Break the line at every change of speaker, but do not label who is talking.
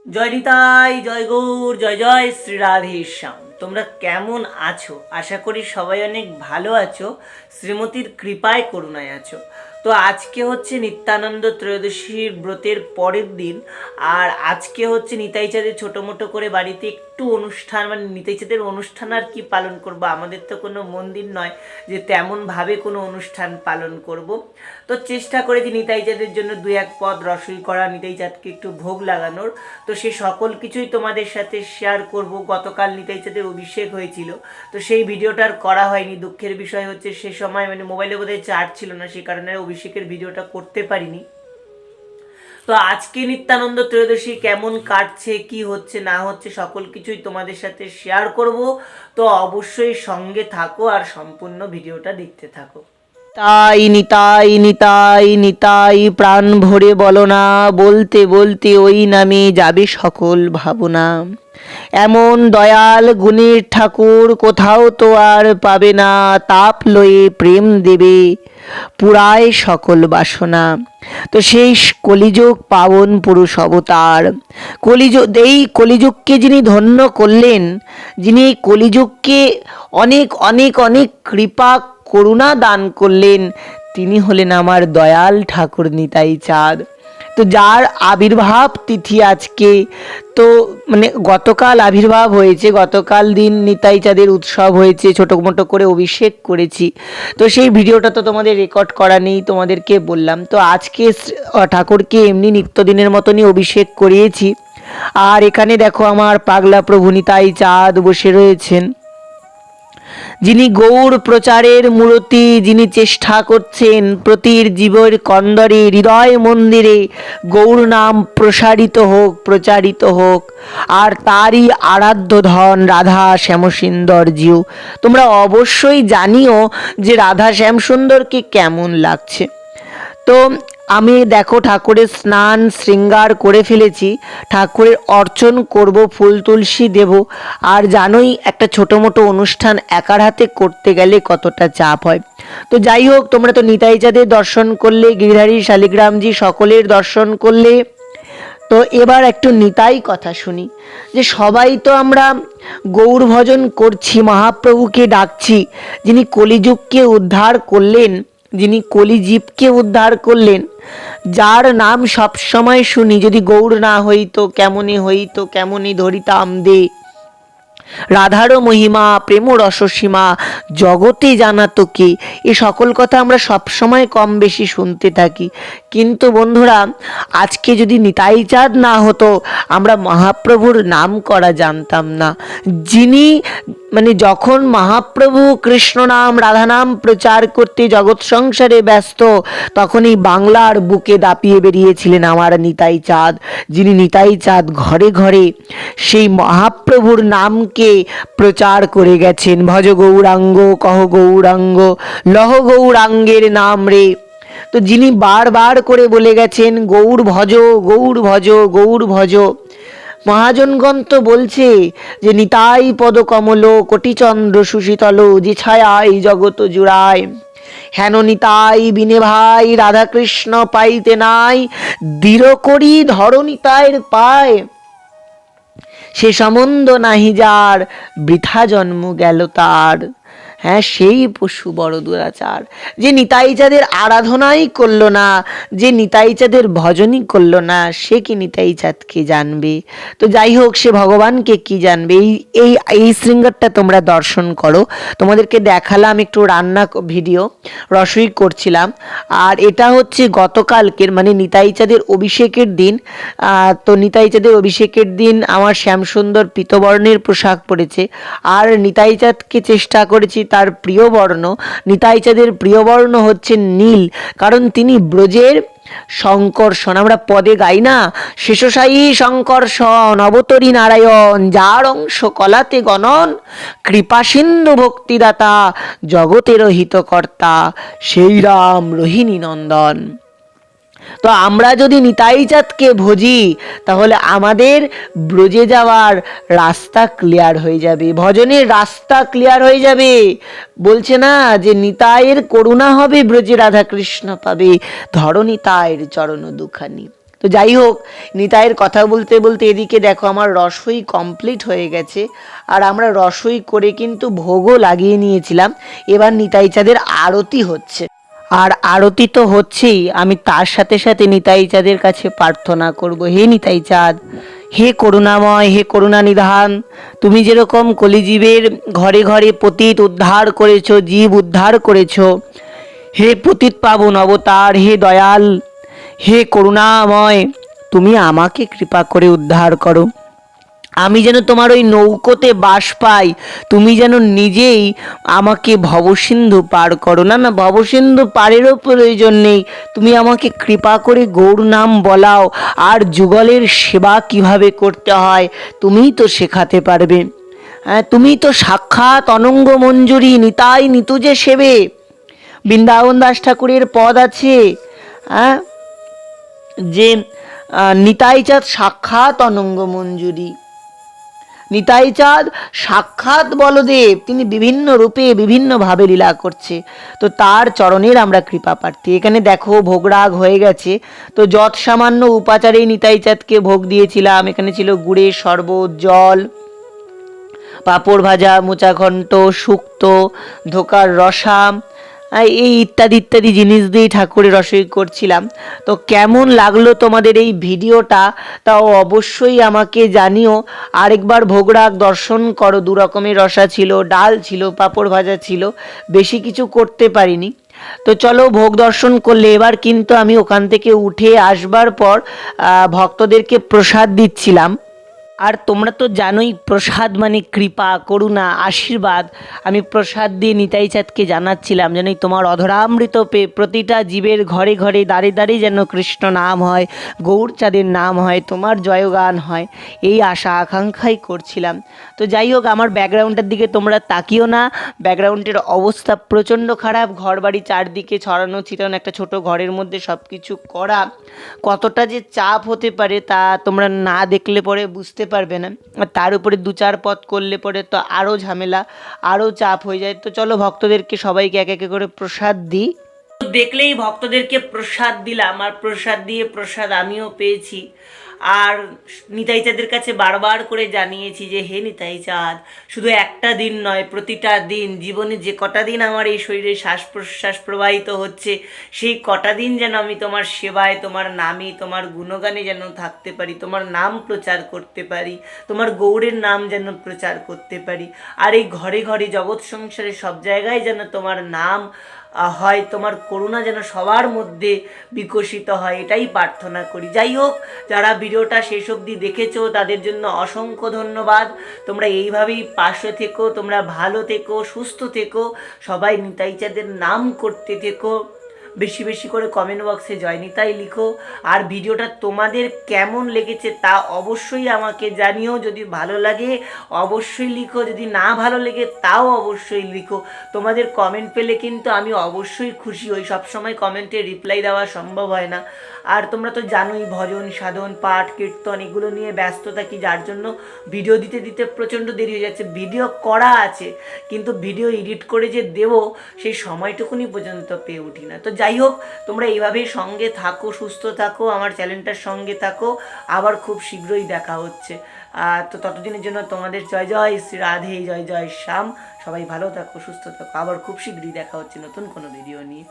জয় নিতাই, জয় গৌর, জয় জয় শ্রী রাধেশ্যাম। তোমরা কেমন আছো? আশা করি সবাই অনেক ভালো আছো, শ্রীমতীর কৃপায় করুণায় আছো। তো আজকে হচ্ছে নিত্যানন্দ ত্রয়োদশীর ব্রতের পরের দিন, আর আজকে হচ্ছে নিতাই চাঁদের ছোটো মোটো করে বাড়িতে একটু অনুষ্ঠান, মানে নিতাই চাঁদের অনুষ্ঠান আর কি পালন করব। আমাদের তো কোনো মন্দির নয় যে তেমনভাবে কোনো অনুষ্ঠান পালন করব। তো চেষ্টা করেছি নিতাই চাঁদের জন্য দু এক পদ রসই করা, নিতাই চাঁদকে একটু ভোগ লাগানোর। তো সে সকল কিছুই তোমাদের সাথে শেয়ার করব। গতকাল নিতাই চাঁদের অভিষেক হয়েছিল, তো সেই ভিডিওটা আর করা হয়নি। দুঃখের বিষয় হচ্ছে সে সময় মোবাইলে বোধহয় চার্জ ছিল না, সেই কারণে অভিষেকের ভিডিওটা করতে পারিনি। তো আজকে নিত্যানন্দ ত্রয়োদশী কেমন কাটছে, কি হচ্ছে না হচ্ছে, সকল কিছুই তোমাদের সাথে শেয়ার করব। তো অবশ্যই সঙ্গে থাকো আর সম্পূর্ণ ভিডিওটা দেখতে থাকো। তাই নিতাই নিতাই নিতাই প্রাণ ভরে বলো না, বলতে বলতে ওই নামে যাবে সকল ভাবনা। এমন দয়াল গুণের ঠাকুর কোথাও তো আর পাবে না, তাপ লয়ে প্রেম দেবে পুরায় সকল বাসনা। তো সেই কলিযুগ পাবন পুরুষ অবতার, এই কলিযুগকে যিনি ধন্য করলেন, যিনি এই কলিযুগকে অনেক অনেক অনেক কৃপা করুণা দান করলেন, তিনি হলেন আমার দয়াল ঠাকুর নিতাই চাঁদ। তো যার আবির্ভাব তিথি আজকে, তো গতকাল আবির্ভাব হয়েছে, গতকাল দিন নিতাই চাঁদের উৎসব হয়েছে, ছোটো মোটো করে অভিষেক করেছি। তো সেই ভিডিওটা তো তোমাদের রেকর্ড করা নেই, তোমাদেরকে বললাম। তো আজকে ঠাকুরকে এমনি নিত্যদিনের মতনই অভিষেক করিয়েছি। আর এখানে দেখো আমার পাগলা প্রভু নিতাই চাঁদ বসে রয়েছেন, যিনি গৌর প্রচারের মূর্তি, যিনি চেষ্টা করছেন প্রতির জীবের কন্দরে হৃদয় মন্দিরে গৌর নাম প্রসারিত হোক, প্রচারিত হোক। আর তারই আরাধ্য ধন রাধা শ্যামসুন্দর জিউ। তোমরা অবশ্যই জানিও যে রাধা শ্যামসুন্দরকে কেমন লাগছে। তো আমি দেখো ঠাকুরের স্নান শৃঙ্গার করে ফেলেছি, ঠাকুরের অর্চন করব, ফুল তুলসী দেব। আর জানোই একটা ছোটো মোটো অনুষ্ঠান একার হাতে করতে গেলে কতটা চাপ হয়। তো যাই হোক, তোমরা তো নিতাই চাঁদের দর্শন করলে, গিরিধারী শালিগ্রামজি সকলের দর্শন করলে। তো এবার একটু নিতাই কথা শুনি, যে সবাই তো আমরা গৌর ভজন করছি, মহাপ্রভুকে ডাকছি, যিনি কলিযুগকে উদ্ধার করলেন, যিনি কলিজীবকে উদ্ধার করলেন, যার নাম সবসময় শুনি, যদি গৌর না হইতো কেমনে হইতো, কেমনে ধরিতাম দে রাধারও মহিমা প্রেম রসসীমা জগতে জানাতো কে। এ সকল কথা আমরা সবসময় কম বেশি শুনতে থাকি, কিন্তু বন্ধুরা আজকে যদি নিতাই চাঁদ না হতো, আমরা মহাপ্রভুর নাম করা জানতাম না। যিনি যখন মহাপ্রভু কৃষ্ণ নাম রাধা নাম প্রচার করতে জগৎ সংসারে ব্যস্ত, তখন এই বাংলার বুকে দাপিয়ে বেরিয়েছিলেন আমার নিতাই চাঁদ, যিনি নিতাই চাঁদ ঘরে ঘরে সেই মহাপ্রভুর নামকে প্রচার করে গেছেন। ভজ গৌরাঙ্গ কহ গৌরাঙ্গ লহ গৌরাঙ্গের নাম রে। তো যিনি বারবার করে বলে গেছেন গৌর ভজ, গৌর ভজ, গৌর ভজ। মহাজনগণ তো বলছে যে নিতাই পদ কমল কোটিচন্দ্র সুশীতল, যে ছায়াই জগত জুড়ায়, হেন নিতাই বিনে ভাই রাধাকৃষ্ণ পাইতে নাই, দৃঢ় করি ধর নিতাইয়ের পায়, সে সম্বন্ধ নাহি যার বৃথা জন্ম গেল তার। হ্যাঁ, সেই পশু বড় দুরাচার, যে নিতাই চাঁদের আরাধনাই করলো না, যে নিতাই চাঁদের ভজনই করলো না, সে কি নিতাই চাঁদকে জানবে? তো যাই হোক, সে ভগবানকে কি জানবে? এই এই শৃঙ্গারটা তোমরা দর্শন করো। তোমাদেরকে দেখালাম একটু রান্না ভিডিও, রসই করছিলাম। আর এটা হচ্ছে গতকালকের, নিতাই চাঁদের অভিষেকের দিন। তো নিতাই চাঁদের অভিষেকের দিন আমার শ্যামসুন্দর পীতবর্ণের পোশাক পরেছে, আর নিতাই চাঁদকে চেষ্টা করেছি তার প্রিয় বর্ণ। নিতাই চাঁদের প্রিয় বর্ণ হচ্ছে নীল, কারণ তিনি ব্রজের শঙ্কর্ষণ। আমরা পদে গাই না, শেষশায়ী শঙ্কর্ষণ অবতরী নারায়ণ, যার অংশ কলাতে গণন, কৃপা সিন্ধু ভক্তিদাতা জগতের হিতকর্তা, সেই রাম রোহিণী নন্দন। তো আমরা যদি নিতাই চাঁদকে ভজি, তাহলে আমাদের ব্রজে যাওয়ার রাস্তা ক্লিয়ার হয়ে যাবে, ভজনের রাস্তা ক্লিয়ার হয়ে যাবে। বলছে না যে নিতাইয়ের করুণা হবে, ব্রজে রাধা কৃষ্ণ পাবে, ধর নিতাইয়ের চরণ দুখানি। তো যাই হোক, নিতাইয়ের কথা বলতে বলতে এদিকে দেখো আমার রসই কমপ্লিট হয়ে গেছে, আর আমরা রসই করে কিন্তু ভোগও লাগিয়ে নিয়েছিলাম। এবার নিতাই চাঁদের আরতি হচ্ছে, আর আরতি তো হচ্ছেই, আমি তার সাথে সাথে নিতাই চাঁদের কাছে প্রার্থনা করব, হে নিতাই চাঁদ, হে করুণাময়, হে করুণানিধান, তুমি যেরকম কলিজীবের ঘরে ঘরে পতিত উদ্ধার করেছো, জীব উদ্ধার করেছো, হে পতিত পাবন অবতার, হে দয়াল, হে করুণাময়, তুমি আমাকে কৃপা করে উদ্ধার করো। আমি যেন তোমার ওই নৌকোতে বাস পাই, তুমি যেন নিজেই আমাকে ভবসিন্ধু পার করো। না না, ভবসিন্ধু পারেরও প্রয়োজন নেই, তুমি আমাকে কৃপা করে গৌর নাম বলাও, আর যুগলের সেবা কিভাবে করতে হয় তুমিই তো শেখাতে পারবে। হ্যাঁ, তুমি তো সাক্ষাৎ অনঙ্গ মঞ্জুরি, নিতাই নিতুজে সেবে। বৃন্দাবন দাস ঠাকুরের পদ আছে, হ্যাঁ, যে নিতাই চাঁদ সাক্ষাৎ অনঙ্গ মঞ্জুরি, নিতাই চাঁদ সাক্ষাৎ বলদেব, তিনি বিভিন্ন রূপে বিভিন্নভাবে লীলা করছে। তো তার চরণের আমরা কৃপা প্রার্থী। এখানে দেখো ভোগরাগ হয়ে গেছে, তো যৎ সামান্য উপাচারেই নিতাই চাঁদকে ভোগ দিয়েছিলাম। এখানে ছিল গুড়ের শরবত, জল, পাঁপড় ভাজা, মোচা ঘণ্ট, শুক্তো, ধোকার রসা, এই ইত্যাদি ইত্যাদি জিনিস দিয়েই ঠাকুরের রসই করছিলাম। তো কেমন লাগলো তোমাদের এই ভিডিওটা তাও অবশ্যই আমাকে জানিও। আরেকবার ভোগরাগ দর্শন করো, দু রকমের রসা ছিল, ডাল ছিল, পাঁপড় ভাজা ছিল, বেশি কিছু করতে পারিনি। তো চলো, ভোগ দর্শন করলে এবার কিন্তু আমি ওখান থেকে উঠে আসবার পর ভক্তদেরকে প্রসাদ দিচ্ছিলাম। আর তোমরা তো জানোই প্রসাদ মানে কৃপা, করুণা, আশীর্বাদ। আমি প্রসাদ দিয়ে নিতাই চাঁদকে জানাচ্ছিলাম যেন তোমার অধরামৃত পেয়ে প্রতিটা জীবের ঘরে ঘরে দাঁড়ে দাঁড়িয়ে যেন কৃষ্ণ নাম হয়, গৌর চাঁদের নাম হয়, তোমার জয়গান হয়, এই আশা আকাঙ্ক্ষাই করছিলাম। তো যাই হোক, আমার ব্যাকগ্রাউন্ডের দিকে তোমরা তাকিও না, ব্যাকগ্রাউন্ডের অবস্থা প্রচণ্ড খারাপ। ঘর বাড়ি চারদিকে ছড়ানো ছিটানো, একটা ছোট ঘরের মধ্যে সব কিছু করা, কতটা যে চাপ হতে পারে তা তোমরা না দেখলে পরে বুঝতে পারবে না। আর তার উপরে দু চার পদ করলে পরে তো আরও ঝামেলা, আরও চাপ হয়ে যায়। তো চলো, ভক্তদেরকে সবাইকে এক এক করে প্রসাদ দিই। দেখলেই ভক্তদেরকে প্রসাদ দিলাম, আর প্রসাদ দিয়ে প্রসাদ আমিও পেয়েছি। আর নিতাই চাঁদের কাছে বারবার করে জানিয়েছি যে হে নিতাই চাঁদ, শুধু একটা দিন নয়, প্রতিটা দিন, জীবনে যে কটা দিন আমার এই শরীরে শ্বাস প্রশ্বাস প্রবাহিত হচ্ছে, সেই কটা দিন যেন আমি তোমার সেবায়, তোমার নামে, তোমার গুণগানে যেন থাকতে পারি, তোমার নাম প্রচার করতে পারি, তোমার গৌরের নাম যেন প্রচার করতে পারি। আর এই ঘরে ঘরে জগৎ সংসারে সব জায়গায় যেন তোমার নাম হয়, তোমার করুণা যেন সবার মধ্যে বিকশিত হয়, এটাই প্রার্থনা করি। যাই হোক, যারা ভিডিওটা শেষ অবধি দেখেছো তাদের জন্য অসংখ্য ধন্যবাদ। তোমরা এইভাবেই পাশে থেকো, তোমরা ভালো থেকো, সুস্থ থেকো, সবাই নিতাই চাঁদের নাম করতে থেকো। বেশি বেশি করে কমেন্ট বক্সে জয় নিতাই লিখো। আর ভিডিওটা তোমাদের কেমন লেগেছে তা অবশ্যই আমাকে জানিও। যদি ভালো লাগে অবশ্যই লিখো, যদি না ভালো লেগে তাও অবশ্যই লিখো। তোমাদের কমেন্ট পেলে কিন্তু আমি অবশ্যই খুশি হই। সবসময় কমেন্টে রিপ্লাই দেওয়া সম্ভব হয় না। আর তোমরা তো জানোই ভজন সাধন পাঠ কীর্তন এগুলো নিয়ে ব্যস্ত থাকি, যার জন্য ভিডিও দিতে দিতে প্রচণ্ড দেরি হয়ে যাচ্ছে। ভিডিও করা আছে কিন্তু ভিডিও এডিট করে যে দেবো সেই সময়টুকুনি পর্যন্ত পেয়ে উঠি না। তো যাই হোক, তোমরা এইভাবেই সঙ্গে থাকো, সুস্থ থাকো, আমার চ্যানেলটার সঙ্গে থাকো। আবার খুব শীঘ্রই দেখা হচ্ছে। তো ততদিনের জন্য তোমাদের জয় জয় শ্রী রাধে, জয় জয় শ্যাম। সবাই ভালো থাকো, সুস্থ থাকো। আবার খুব শীঘ্রই দেখা হচ্ছে নতুন কোনো ভিডিও নিয়ে।